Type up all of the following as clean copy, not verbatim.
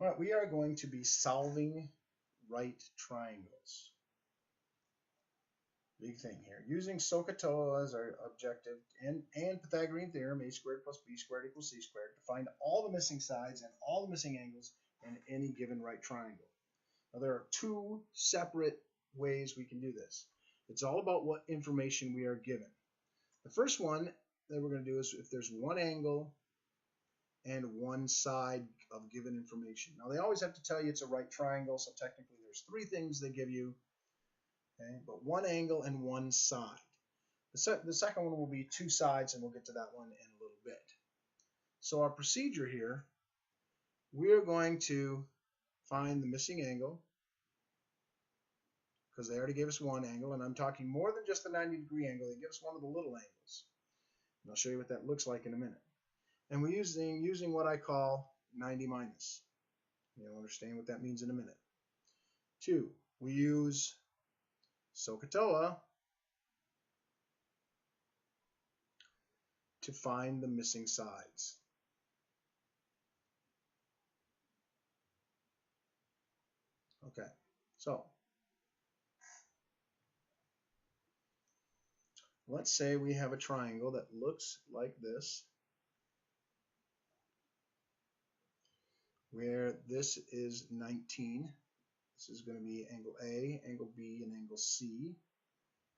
All right, we are going to be solving right triangles. Big thing here. Using SOHCAHTOA as our objective and Pythagorean theorem, a squared plus b squared equals c squared, to find all the missing sides and all the missing angles in any given right triangle. Now, there are two separate ways we can do this. It's all about what information we are given. The first one that we're going to do is if there's one angle and one side of given information. Now, they always have to tell you it's a right triangle, so technically there's three things they give you, okay? But one angle and one side. The second one will be two sides, and we'll get to that one in a little bit. So our procedure here, we're going to find the missing angle, because they already gave us one angle, and I'm talking more than just the 90-degree angle. They give us one of the little angles. And I'll show you what that looks like in a minute. And we're using what I call 90 minus. You'll understand what that means in a minute. 2, we use SOHCAHTOA to find the missing sides. Okay, so let's say we have a triangle that looks like this, where this is 19. This is going to be angle A, angle B, and angle C.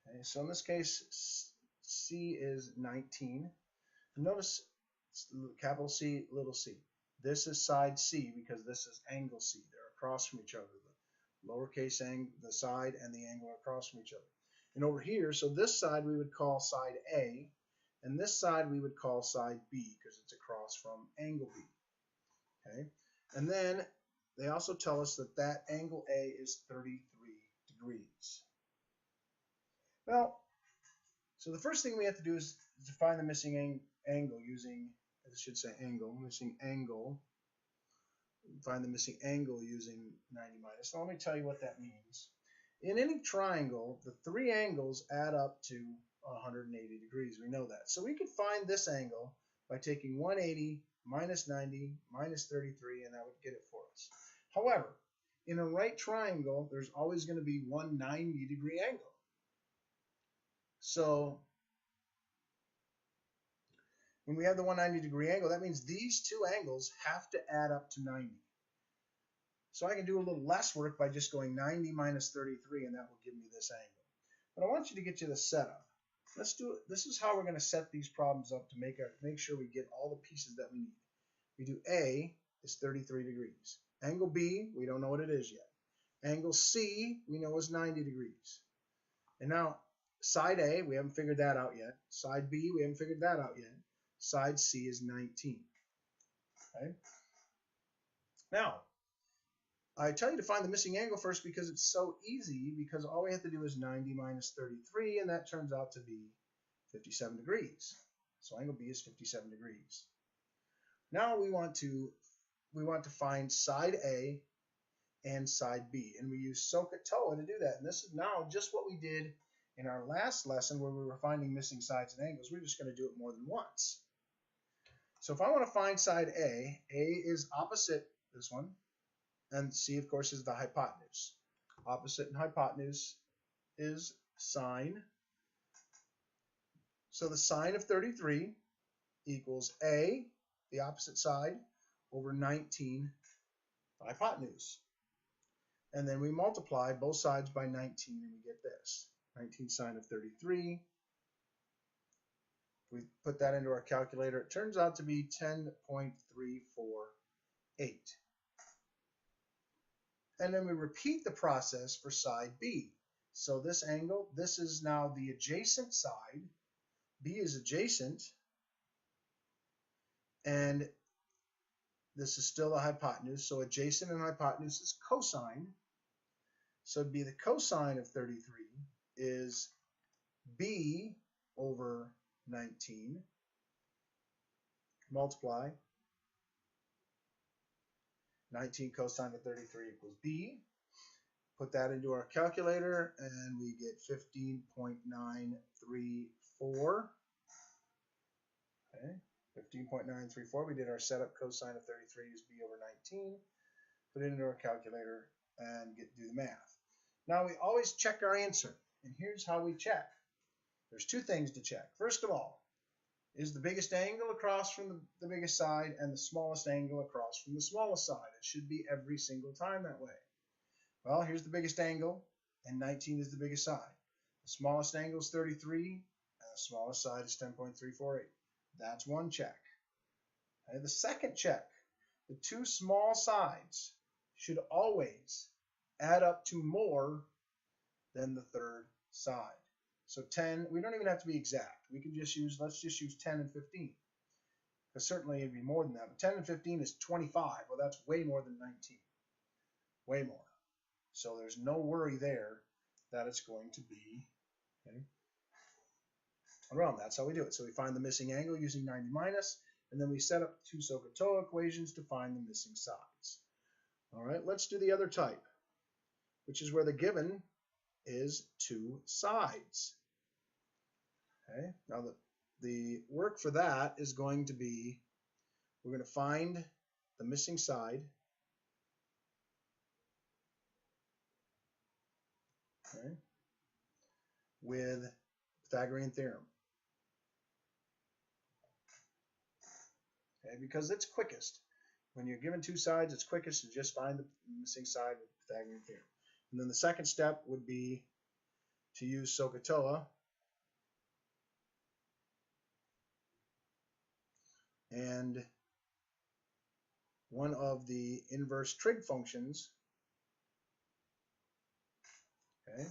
Okay, so in this case, C is 19. Notice capital C, little c. This is side C because this is angle C. They're across from each other. The lowercase angle, the side and the angle are across from each other. And over here, so this side we would call side A, and this side we would call side B because it's across from angle B. Okay, and then they also tell us that that angle A is 33 degrees. Well, so the first thing we have to do is to find the missing angle using, I should say angle, missing angle. Find the missing angle using 90 minus. So let me tell you what that means. In any triangle, the three angles add up to 180 degrees. We know that. So we could find this angle by taking 180 minus 90 minus 33, and that would get it for us. However, in a right triangle, there's always going to be one 90-degree angle. So when we have the 190-degree angle, that means these two angles have to add up to 90. So I can do a little less work by just going 90 minus 33, and that will give me this angle. But I want you to get you the setup. Let's do it. This is how we're going to set these problems up to make sure we get all the pieces that we need. We do A is 33 degrees. Angle B, we don't know what it is yet. Angle C, we know is 90 degrees. And now, side A, we haven't figured that out yet. Side B, we haven't figured that out yet. Side C is 19. Okay? Now, I tell you to find the missing angle first because it's so easy, because all we have to do is 90 minus 33, and that turns out to be 57 degrees. So angle B is 57 degrees. Now we want to find side A and side B, and we use SOHCAHTOA to do that. And this is now just what we did in our last lesson where we were finding missing sides and angles. We're just going to do it more than once. So if I want to find side A is opposite this one, and C, of course, is the hypotenuse. Opposite and hypotenuse is sine. So the sine of 33 equals A, the opposite side, over 19, the hypotenuse. And then we multiply both sides by 19, and we get this. 19 sine of 33. If we put that into our calculator, it turns out to be 10.348. And then we repeat the process for side B. So this angle, this is now the adjacent side. B is adjacent. And this is still the hypotenuse. So adjacent and hypotenuse is cosine. So it'd be the cosine of 33 is B over 19. Multiply. 19 cosine of 33 equals B. Put that into our calculator, and we get 15.934. Okay, 15.934. We did our setup. Cosine of 33 is B over 19. put it into our calculator, and do the math. Now we always check our answer, and here's how we check. There's two things to check. First of all, is the biggest angle across from the biggest side and the smallest angle across from the smallest side. It should be every single time that way. Well, here's the biggest angle, and 19 is the biggest side. The smallest angle is 33, and the smallest side is 10.348. That's one check. Okay, the second check, the two small sides should always add up to more than the third side. So 10, we don't even have to be exact. We can just use, let's just use 10 and 15. Because certainly it'd be more than that. But 10 and 15 is 25. Well, that's way more than 19. Way more. So there's no worry there that it's going to be, okay, around. That's how we do it. So we find the missing angle using 90 minus, and then we set up two SOHCAHTOA equations to find the missing sides. All right, let's do the other type, which is where the given is two sides. Okay, now the work for that is going to be, we're going to find the missing side. Okay, with Pythagorean theorem. Okay, because it's quickest. When you're given two sides, it's quickest to just find the missing side with Pythagorean theorem. And then the second step would be to use SOHCAHTOA and one of the inverse trig functions, okay,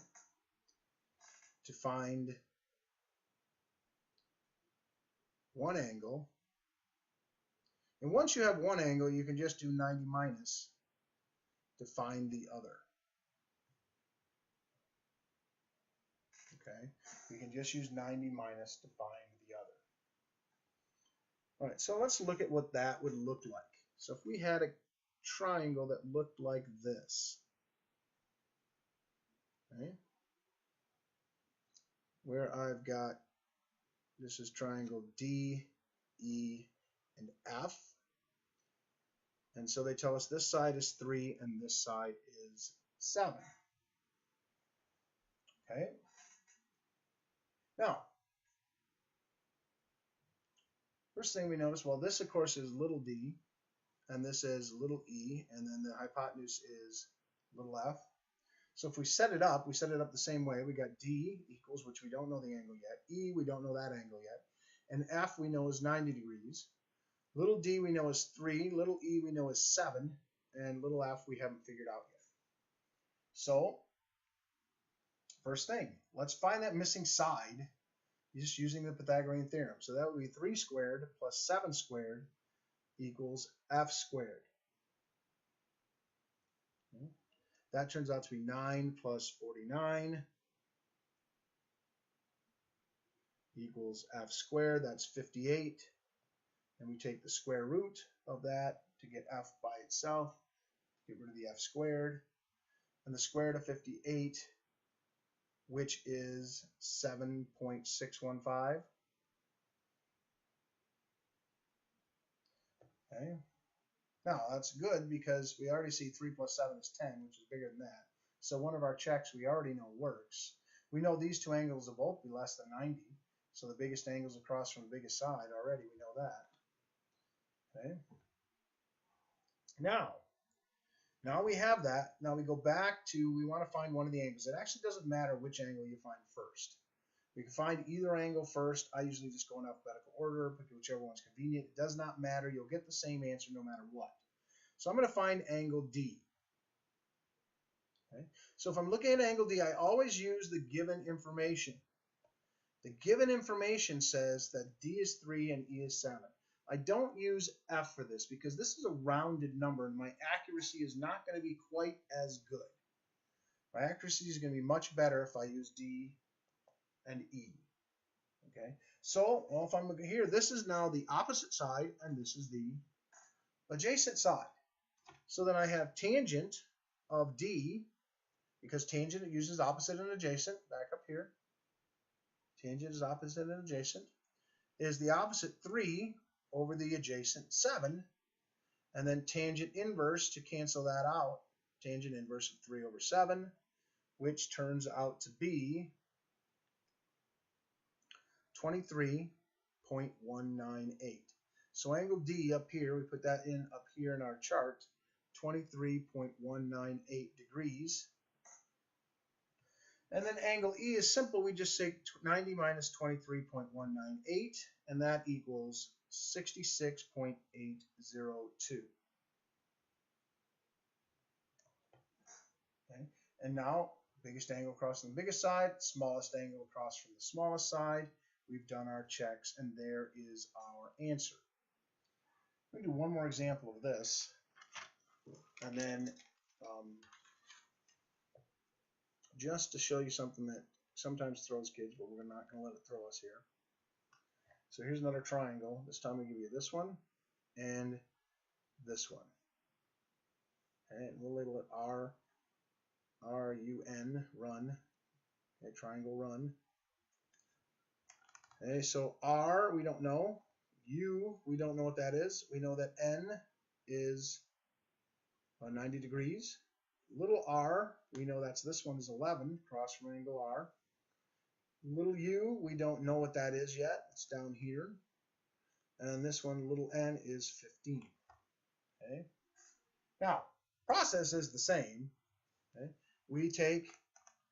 to find one angle. And once you have one angle, you can just do 90 minus to find the other. Okay, we can just use 90 minus to find the other. All right, so let's look at what that would look like. So if we had a triangle that looked like this, okay, where I've got, this is triangle D, E, and F. And so they tell us this side is 3 and this side is 7. Okay. Now, first thing we notice, well, this of course is little d, and this is little e, and then the hypotenuse is little f. So if we set it up the same way. We got d equals, which we don't know the angle yet, e, we don't know that angle yet, and f we know is 90 degrees. Little d we know is 3, little e we know is 7, and little f we haven't figured out yet. So, first thing, let's find that missing side just using the Pythagorean theorem. So that would be 3 squared plus 7 squared equals f squared. Okay. That turns out to be 9 plus 49 equals f squared. That's 58. And we take the square root of that to get f by itself, get rid of the f squared. And the square root of 58, which is 7.615. Okay. Now that's good because we already see 3 plus 7 is 10, which is bigger than that. So one of our checks we already know works. We know these two angles will both be less than 90. So the biggest angles across from the biggest side already, we know that. Okay. Now we have that. Now we go back to, we want to find one of the angles. It actually doesn't matter which angle you find first. We can find either angle first. I usually just go in alphabetical order, pick whichever one's convenient. It does not matter. You'll get the same answer no matter what. So I'm going to find angle D. Okay. So if I'm looking at angle D, I always use the given information. The given information says that D is 3 and E is 7. I don't use F for this because this is a rounded number and my accuracy is not going to be quite as good. My accuracy is going to be much better if I use D and E. Okay, so well, if I'm looking here, this is now the opposite side and this is the adjacent side. So then I have tangent of D, because tangent uses opposite and adjacent, back up here. Tangent is opposite and adjacent, is the opposite 3 over the adjacent 7, and then tangent inverse to cancel that out. Tangent inverse of 3 over 7, which turns out to be 23.198. So angle D up here, we put that in up here in our chart, 23.198 degrees. And then angle E is simple. We just say 90 minus 23.198, and that equals 66.802. Okay. And now, biggest angle across from the biggest side, smallest angle across from the smallest side. We've done our checks, and there is our answer. Let me do one more example of this, and then just to show you something that sometimes throws kids, but we're not going to let it throw us here. So here's another triangle. This time we give you this one and this one. Okay, and we'll label it R-U-N, run. Okay, triangle run. Okay, so R, we don't know. U, we don't know what that is. We know that N is 90 degrees. Little r, we know that's this one is 11, across from angle R. Little u, we don't know what that is yet. It's down here. And this one, little n, is 15. Okay. Now, process is the same. Okay.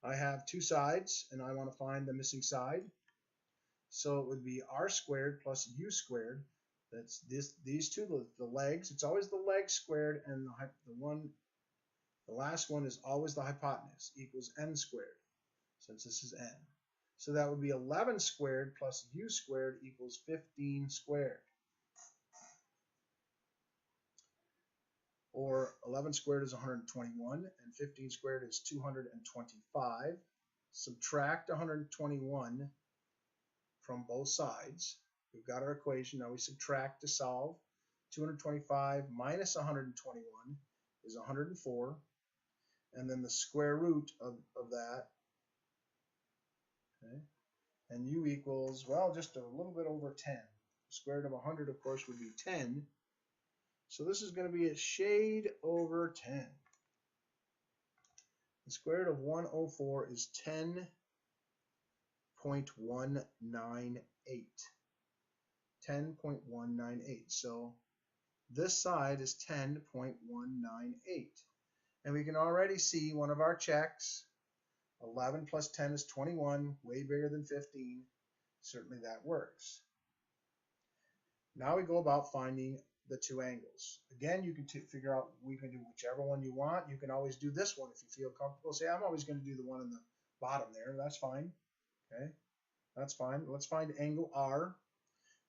I have two sides, and I want to find the missing side. So it would be r squared plus u squared. That's these two, the legs. It's always the leg squared, and the last one is always the hypotenuse, equals n squared, since this is n. So that would be 11 squared plus u squared equals 15 squared. Or 11 squared is 121, and 15 squared is 225. Subtract 121 from both sides. We've got our equation. Now we subtract to solve. 225 minus 121 is 104. And then the square root of that. Okay. And u equals, well, just a little bit over 10. The square root of 100, of course, would be 10. So this is going to be a shade over 10. The square root of 104 is 10.198. 10.198. So this side is 10.198. And we can already see one of our checks. 11 plus 10 is 21, way bigger than 15. Certainly that works. Now we go about finding the two angles. Again, you can figure out, we can do whichever one you want. You can always do this one if you feel comfortable. Say, I'm always going to do the one in the bottom there. That's fine. Okay, that's fine. Let's find angle R.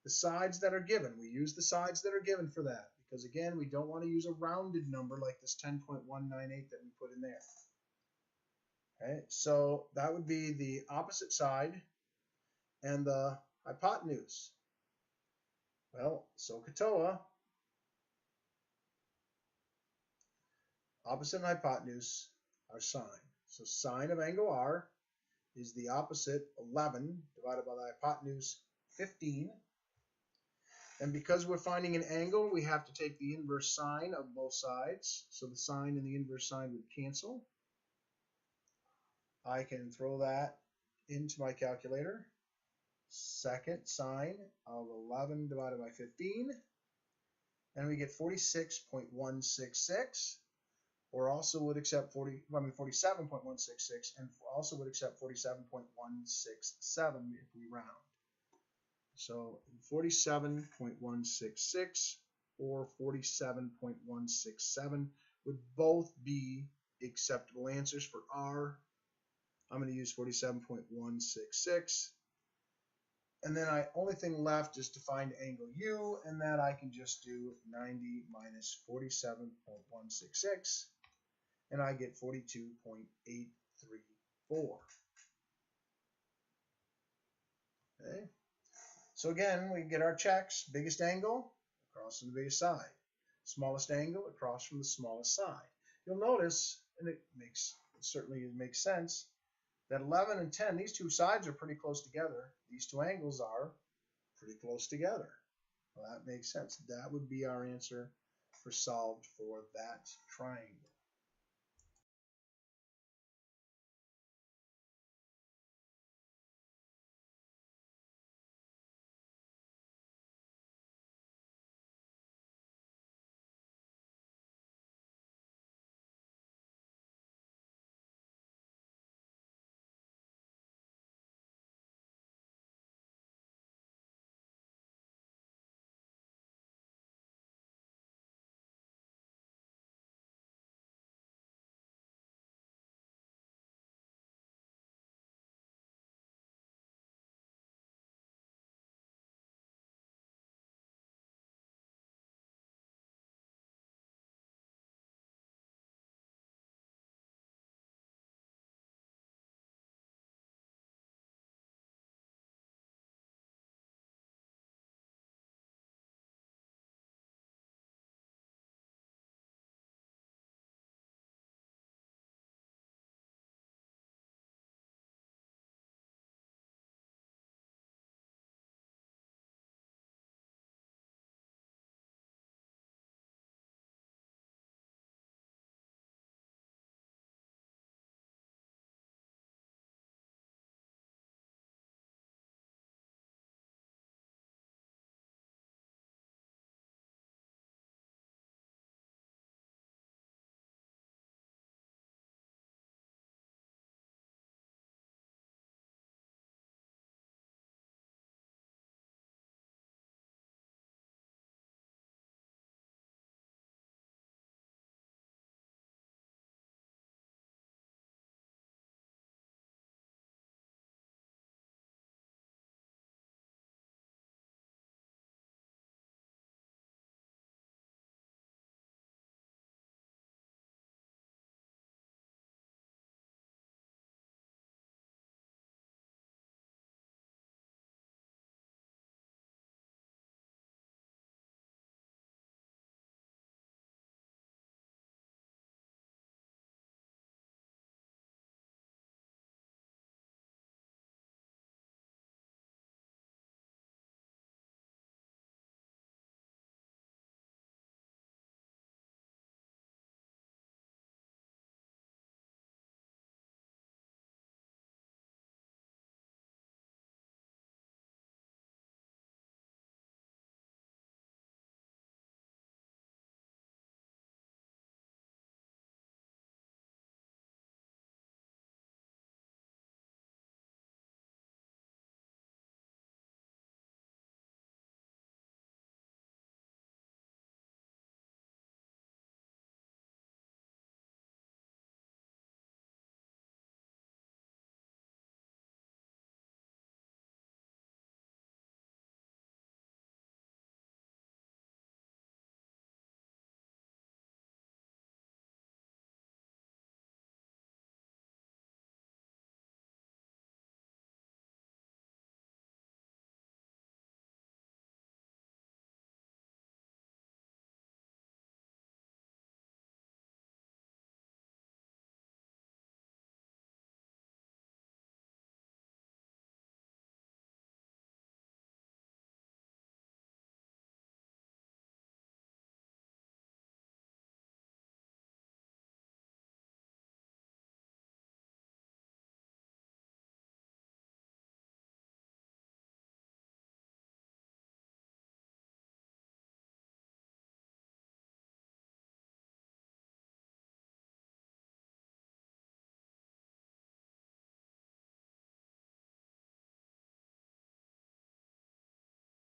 The sides that are given, we use the sides that are given for that. Because again, we don't want to use a rounded number like this 10.198 that we put in there. Okay, so that would be the opposite side and the hypotenuse. Well, SOHCAHTOA, opposite and hypotenuse are sine. So sine of angle R is the opposite, 11, divided by the hypotenuse, 15. And because we're finding an angle, we have to take the inverse sine of both sides. So the sine and the inverse sine would cancel. I can throw that into my calculator. Second sine of 11 divided by 15. And we get 46.166. Or also would accept 47.166, and also would accept 47.167 if we round. So 47.166 or 47.167 would both be acceptable answers for R. I'm going to use 47.166. And then only thing left is to find angle U, and that I can just do 90 minus 47.166, and I get 42.834. Okay. So again, we get our checks. Biggest angle across from the biggest side. Smallest angle across from the smallest side. You'll notice, and it certainly makes sense, that 11 and 10, these two sides are pretty close together. These two angles are pretty close together. Well, that makes sense. That would be our answer for solved for that triangle.